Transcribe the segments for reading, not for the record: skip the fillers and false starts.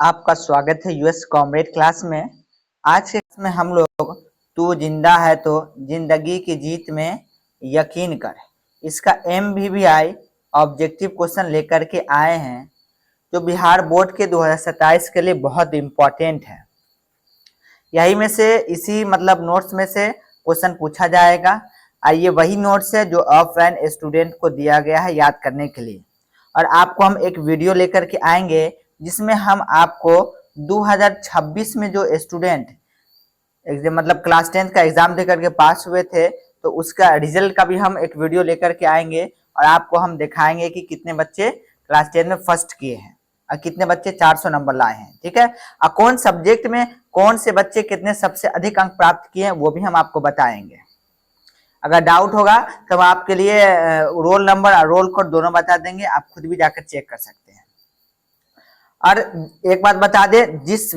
आपका स्वागत है यूएस कॉमरेड क्लास में। आज के क्लास में हम लोग तू जिंदा है तो जिंदगी की जीत में यकीन कर, इसका MVVI ऑब्जेक्टिव क्वेश्चन लेकर के आए हैं जो बिहार बोर्ड के 2027 के लिए बहुत इम्पोर्टेंट है। यही में से इसी नोट्स में से क्वेश्चन पूछा जाएगा। ये वही नोट्स है जो ऑफलाइन स्टूडेंट को दिया गया है याद करने के लिए, और आपको हम एक वीडियो लेकर के आएंगे जिसमें हम आपको 2026 में जो स्टूडेंट क्लास 10 का एग्जाम देकर के पास हुए थे तो उसका रिजल्ट का भी हम एक वीडियो लेकर के आएंगे और आपको हम दिखाएंगे कि कितने बच्चे क्लास 10 में फर्स्ट किए हैं और कितने बच्चे 400 नंबर लाए हैं। ठीक है, और कौन सब्जेक्ट में कौन से बच्चे कितने सबसे अधिक अंक प्राप्त किए हैं वो भी हम आपको बताएंगे। अगर डाउट होगा तो हम आपके लिए रोल नंबर और रोल कोड दोनों बता देंगे, आप खुद भी जाकर चेक कर सकते हैं। और एक बात बता दे, जिस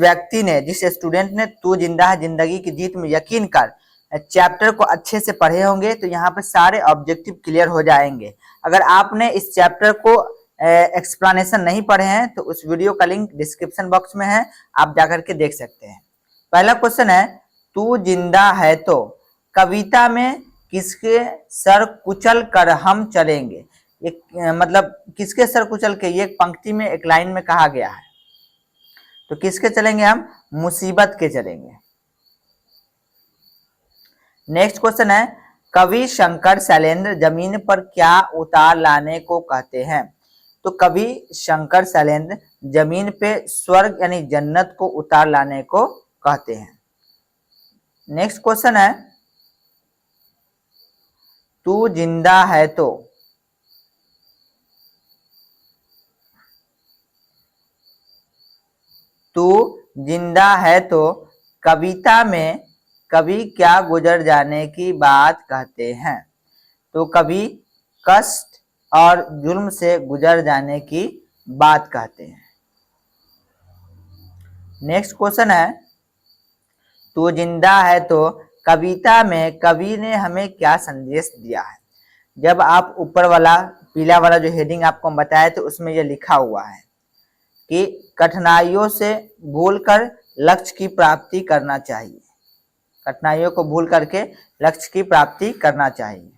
स्टूडेंट ने तू जिंदा है जिंदगी की जीत में यकीन कर चैप्टर को अच्छे से पढ़े होंगे तो यहाँ पे सारे ऑब्जेक्टिव क्लियर हो जाएंगे। अगर आपने इस चैप्टर को एक्सप्लेनेशन नहीं पढ़े हैं तो उस वीडियो का लिंक डिस्क्रिप्शन बॉक्स में है, आप जाकर के देख सकते हैं। पहला क्वेश्चन है, तू जिंदा है तो कविता में किसके सर कुचल कर हम चलेंगे। एक किसके सर कुचल के, ये एक पंक्ति में एक लाइन में कहा गया है, तो किसके चलेंगे हम? मुसीबत के चलेंगे। नेक्स्ट क्वेश्चन है, कवि शंकर शैलेंद्र जमीन पर क्या उतार लाने को कहते हैं। तो कवि शंकर शैलेंद्र जमीन पे स्वर्ग यानी जन्नत को उतार लाने को कहते हैं। नेक्स्ट क्वेश्चन है, तू जिंदा है तो कविता में कवि क्या गुजर जाने की बात कहते हैं। तो कवि कष्ट और जुल्म से गुजर जाने की बात कहते हैं। नेक्स्ट क्वेश्चन है, तू जिंदा है तो कविता में कवि ने हमें क्या संदेश दिया है। जब आप ऊपर वाला पीला वाला जो हेडिंग आपको बताया तो उसमें यह लिखा हुआ है कि कठिनाइयों से भूलकर लक्ष्य की प्राप्ति करना चाहिए। कठिनाइयों को भूल करके लक्ष्य की प्राप्ति करना चाहिए।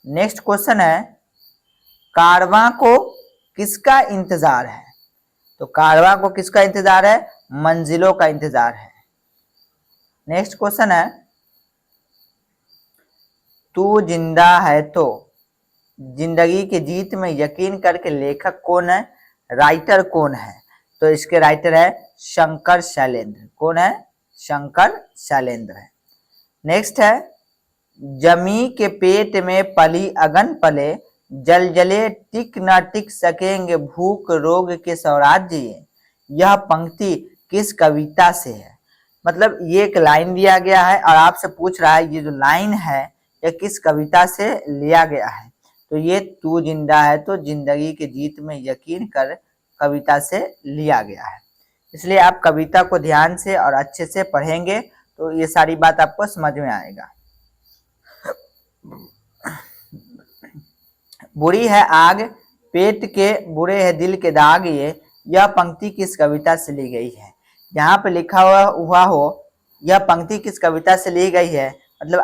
नेक्स्ट क्वेश्चन है, कारवां को किसका इंतजार है। तो कारवां को किसका इंतजार है? मंजिलों का इंतजार है। नेक्स्ट क्वेश्चन है, तू जिंदा है तो जिंदगी की जीत में यकीन करके लेखक कौन है, राइटर कौन है। तो इसके राइटर है शंकर शैलेंद्र। कौन है? शंकर शैलेंद्र है। नेक्स्ट है, जमी के पेट में पली अगन पले जल जले टिक न टिक सकेंगे भूख रोग के स्वराज्य ये। यह पंक्ति किस कविता से है। ये एक लाइन दिया गया है और आपसे पूछ रहा है ये जो लाइन है यह किस कविता से लिया गया है। तो ये तू जिंदा है तो जिंदगी की जीत में यकीन कर कविता से लिया गया है। इसलिए आप कविता को ध्यान से और अच्छे से पढ़ेंगे तो ये सारी बात आपको समझ में आएगा। बुरी है आग पेट के बुरे है दिल के दाग ये, यह पंक्ति किस कविता से ली गई है। यहाँ पे लिखा हुआ हो यह पंक्ति किस कविता से ली गई है,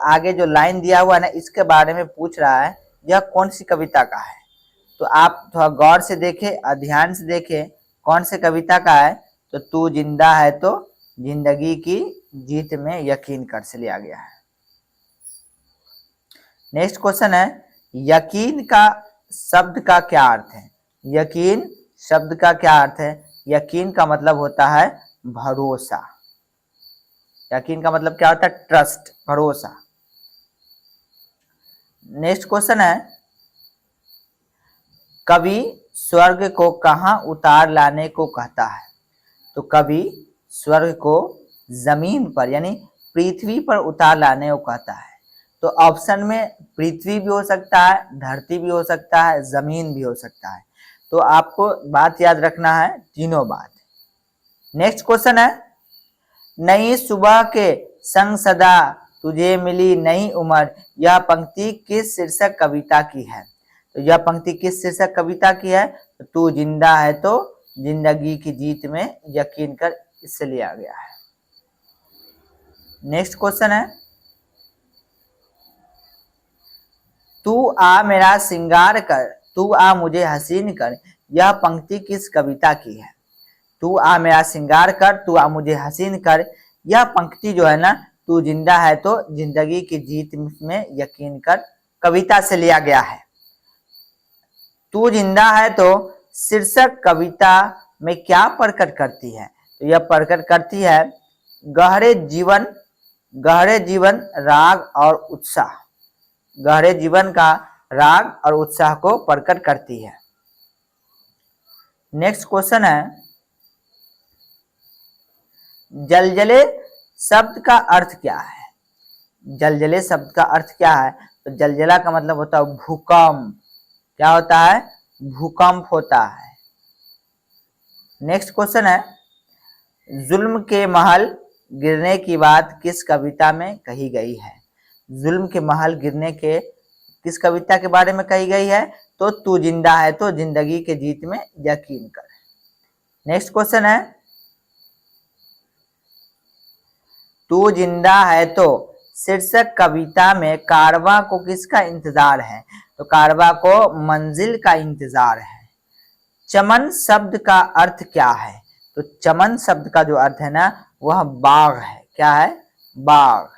आगे जो लाइन दिया हुआ है ना इसके बारे में पूछ रहा है यह कौन सी कविता का है। तो आप थोड़ा गौर से देखें और ध्यान से देखें कौन से कविता का है। तो तू जिंदा है तो जिंदगी की जीत में यकीन कर से लिया गया है। नेक्स्ट क्वेश्चन है, यकीन का शब्द का क्या अर्थ है। यकीन शब्द का क्या अर्थ है। यकीन का मतलब होता है भरोसा। यकीन का मतलब क्या होता है? ट्रस्ट, भरोसा। नेक्स्ट क्वेश्चन है, कवि स्वर्ग को कहां उतार लाने को कहता है। तो कवि स्वर्ग को जमीन पर यानी पृथ्वी पर उतार लाने को कहता है। तो ऑप्शन में पृथ्वी भी हो सकता है, धरती भी हो सकता है, जमीन भी हो सकता है। तो आपको बात याद रखना है, तीनों बात। नेक्स्ट क्वेश्चन है, नई सुबह के संग सदा तुझे मिली नई उम्र, यह पंक्ति किस शीर्षक कविता की है। तो यह पंक्ति किस शीर्षक कविता की है। तो तू जिंदा है तो जिंदगी की जीत में यकीन कर, इससे लिया गया है। नेक्स्ट क्वेश्चन है, तू आ मेरा श्रृंगार कर, तू आ मुझे हसीन कर, यह पंक्ति किस कविता की है? तू आ मेरा श्रृंगार कर, तू आ मुझे हसीन कर, यह पंक्ति जो है ना, तू जिंदा है तो जिंदगी की जीत में यकीन कर कविता से लिया गया है। तू जिंदा है तो शीर्षक कविता में क्या प्रकट करती है? तो यह प्रकट करती है गहरे जीवन राग और उत्साह, गहरे जीवन का राग और उत्साह को प्रकट करती है। नेक्स्ट क्वेश्चन है, जलजले शब्द का अर्थ क्या है? जलजले शब्द का अर्थ क्या है? तो जलजला का मतलब होता है भूकंप। क्या होता है? भूकंप होता है। नेक्स्ट क्वेश्चन है, जुल्म के महल गिरने की बात किस कविता में कही गई है? जुल्म के महल गिरने के किस कविता के बारे में कही गई है? तो तू जिंदा है तो जिंदगी के जीत में यकीन कर। नेक्स्ट क्वेश्चन है, तू जिंदा है तो शीर्षक कविता में कारवां को किसका इंतजार है? तो कारवां को मंजिल का इंतजार है। चमन शब्द का अर्थ क्या है? तो चमन शब्द का जो अर्थ है ना, वह बाग है। क्या है? बाग।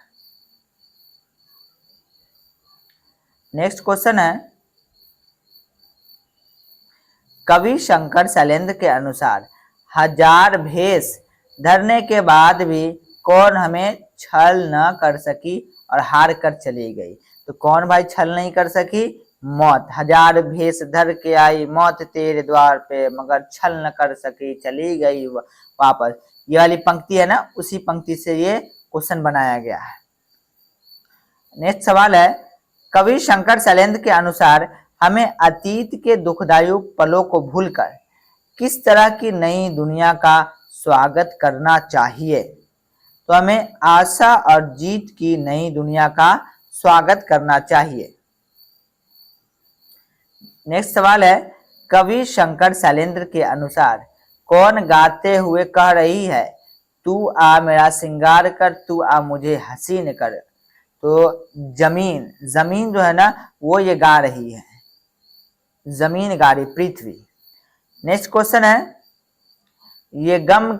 नेक्स्ट क्वेश्चन है, कवि शंकर शैलेंद्र के अनुसार हजार भेष धरने के बाद भी कौन हमें छल न कर सकी और हार कर चली गई? तो कौन भाई छल नहीं कर सकी? मौत। हजार भेष धर के आई मौत तेरे द्वार पे, मगर छल न कर सकी चली गई वापस। ये वाली पंक्ति है ना, उसी पंक्ति से ये क्वेश्चन बनाया गया है। नेक्स्ट सवाल है, कवि शंकर शैलेंद्र के अनुसार हमें अतीत के दुखदायी पलों को भूलकर किस तरह की नई दुनिया का स्वागत करना चाहिए? तो हमें आशा और जीत की नई दुनिया का स्वागत करना चाहिए। नेक्स्ट सवाल है, कवि शंकर शैलेंद्र के अनुसार कौन गाते हुए कह रही है तू आ मेरा श्रृंगार कर, तू आ मुझे हसीन कर? तो जमीन जो है ना, वो ये गा रही है, जमीन गा रही, पृथ्वी। नेक्स्ट क्वेश्चन है, ये गम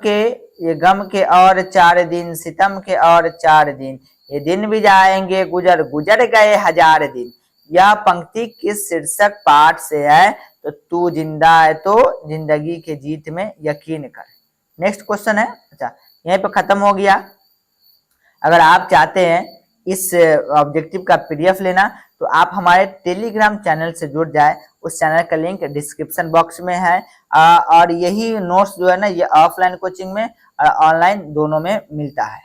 के और 4 दिन, सितम के और 4 दिन, ये दिन भी जाएंगे गुजर गए 1000 दिन, यह पंक्ति किस शीर्षक पाठ से है? तो तू जिंदा है तो जिंदगी के जीत में यकीन कर। नेक्स्ट क्वेश्चन है, अच्छा यहीं पे खत्म हो गया। अगर आप चाहते हैं इस ऑब्जेक्टिव का पीडीएफ लेना तो आप हमारे टेलीग्राम चैनल से जुड़ जाए, उस चैनल का लिंक डिस्क्रिप्शन बॉक्स में है। और यही नोट्स जो है ना, ये ऑफलाइन कोचिंग में और ऑनलाइन दोनों में मिलता है।